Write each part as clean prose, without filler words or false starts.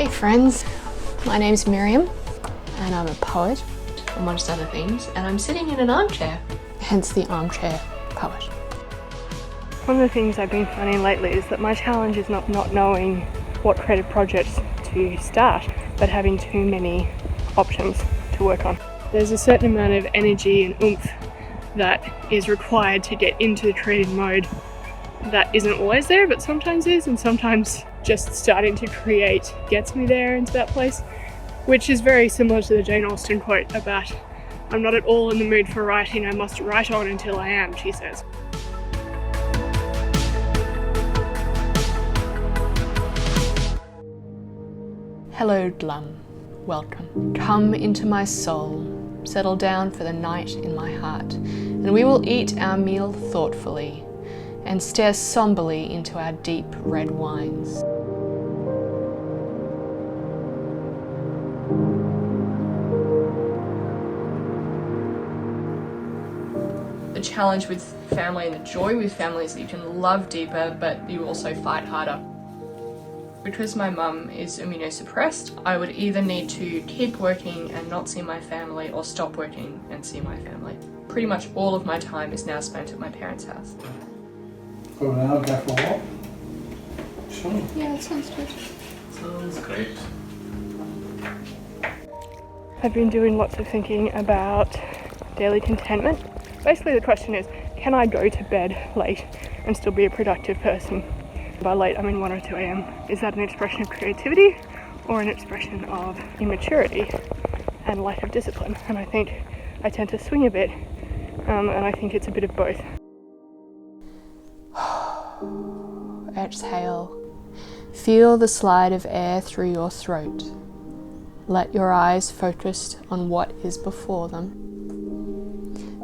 Hey friends, my name's Miriam and I'm a poet, amongst other things, and I'm sitting in an armchair, hence the armchair poet. One of the things I've been finding lately is that my challenge is not knowing what creative projects to start, but having too many options to work on. There's a certain amount of energy and oomph that is required to get into the creative mode that isn't always there, but sometimes is, and sometimes just starting to create gets me there into that place, which is very similar to the Jane Austen quote about, "I'm not at all in the mood for writing, I must write on until I am," she says. Hello Glum, welcome. Come into my soul, settle down for the night in my heart, and we will eat our meal thoughtfully and stare somberly into our deep red wines. The challenge with family and the joy with family is that you can love deeper, but you also fight harder. Because my mum is immunosuppressed, I would either need to keep working and not see my family or stop working and see my family. Pretty much all of my time is now spent at my parents' house. Go now, go for a walk? Sure. Yeah, that sounds good. Sounds great. I've been doing lots of thinking about daily contentment. Basically the question is, can I go to bed late and still be a productive person? By late I mean 1 or 2 a.m. Is that an expression of creativity or an expression of immaturity and lack of discipline? And I think I tend to swing a bit, and I think it's a bit of both. Exhale. Feel the slide of air through your throat. Let your eyes focus on what is before them.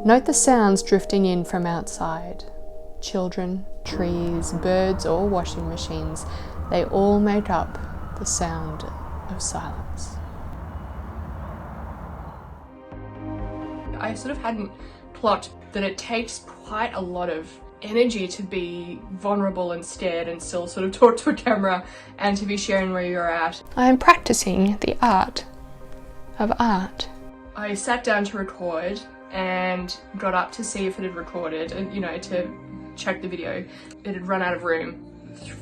Note the sounds drifting in from outside. Children, trees, birds, or washing machines, they all make up the sound of silence. I sort of hadn't clocked that it takes quite a lot of energy to be vulnerable and scared and still sort of talk to a camera and to be sharing where you're at. I am practicing the art of art. I sat down to record and got up to see if it had recorded and, to check the video. It had run out of room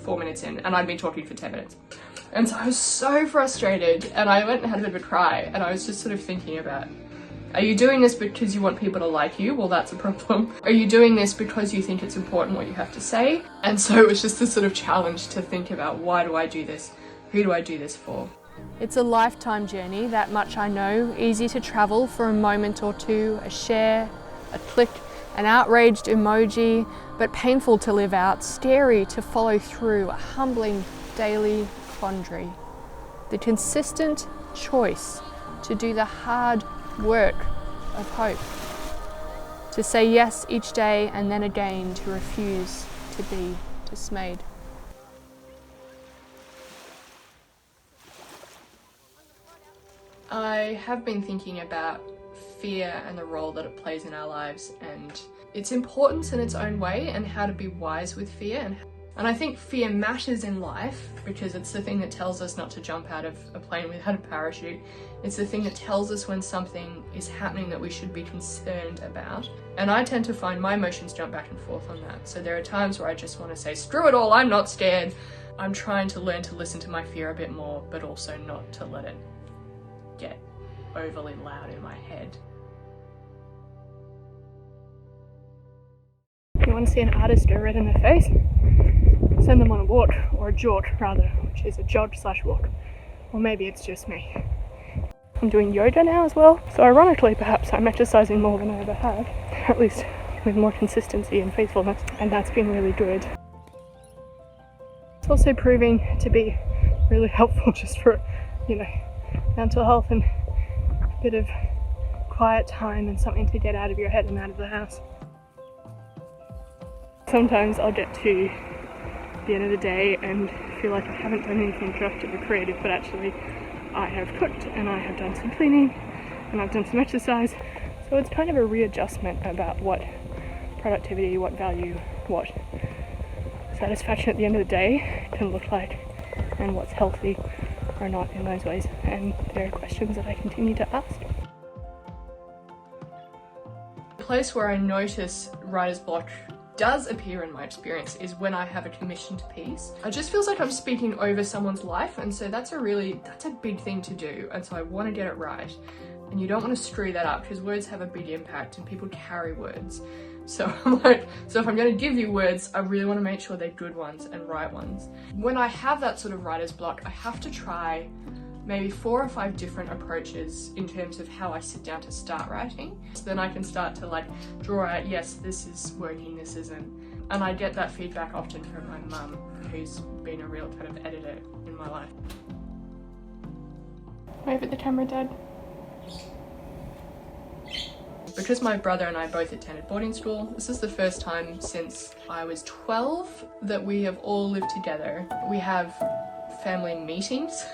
4 minutes in and I'd been talking for 10 minutes. And so I was so frustrated and I went and had a bit of a cry, and I was just sort of thinking about, are you doing this because you want people to like you? Well, that's a problem. Are you doing this because you think it's important what you have to say? And so it was just a sort of challenge to think about, why do I do this? Who do I do this for? It's a lifetime journey, that much I know. Easy to travel for a moment or two, a share, a click, an outraged emoji, but painful to live out, scary to follow through, a humbling daily quandary. The consistent choice to do the hard work of hope. To say yes each day and then again to refuse to be dismayed. I have been thinking about fear and the role that it plays in our lives and its importance in its own way, and how to be wise with fear. And I think fear matters in life because it's the thing that tells us not to jump out of a plane without a parachute. It's the thing that tells us when something is happening that we should be concerned about. And I tend to find my emotions jump back and forth on that. So there are times where I just want to say, screw it all, I'm not scared. I'm trying to learn to listen to my fear a bit more, but also not to let it get overly loud in my head. You want to see an artist go red in the face? Send them on a walk, or a jaunt rather, which is a jog/walk. Or maybe it's just me. I'm doing yoga now as well, so ironically perhaps I'm exercising more than I ever have, at least with more consistency and faithfulness, and that's been really good. It's also proving to be really helpful just for, mental health and a bit of quiet time and something to get out of your head and out of the house. Sometimes I'll get to the end of the day and feel like I haven't done anything productive or creative, but actually I have cooked and I have done some cleaning and I've done some exercise. So it's kind of a readjustment about what productivity, what value, what satisfaction at the end of the day can look like, and what's healthy or not in those ways, and there are questions that I continue to ask. The place where I notice writer's block does appear in my experience is when I have a commissioned piece. It just feels like I'm speaking over someone's life, and so that's a big thing to do, and so I want to get it right. And you don't want to screw that up because words have a big impact and people carry words. So I'm like, so if I'm going to give you words, I really want to make sure they're good ones and right ones. When I have that sort of writer's block, I have to try maybe 4 or 5 different approaches in terms of how I sit down to start writing. So then I can start to like draw out, yes, this is working, this isn't. And I get that feedback often from my mum, who's been a real kind of editor in my life. Wave at the camera, Dad. Because my brother and I both attended boarding school, this is the first time since I was 12 that we have all lived together. We have family meetings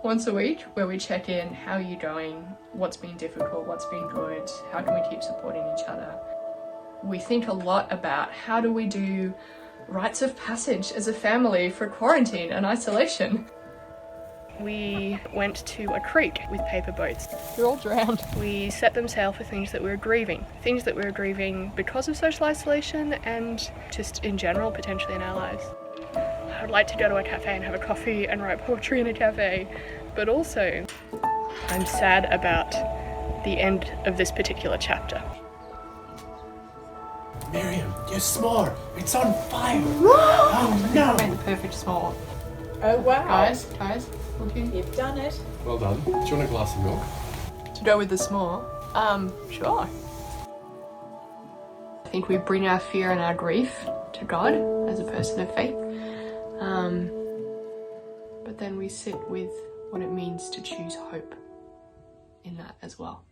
once a week where we check in, how are you going, what's been difficult, what's been good, how can we keep supporting each other. We think a lot about how do we do rites of passage as a family for quarantine and isolation. We went to a creek with paper boats. They're all drowned. We set them sail for things that we were grieving. Things that we were grieving because of social isolation and just in general, potentially in our lives. I would like to go to a cafe and have a coffee and write poetry in a cafe, but also I'm sad about the end of this particular chapter. Miriam, your s'more, it's on fire! Oh no! I made the perfect s'more. Oh wow. Guys, looking. You've done it. Well done. Do you want a glass of milk? To go with the s'more? Sure. I think we bring our fear and our grief to God as a person of faith. But then we sit with what it means to choose hope in that as well.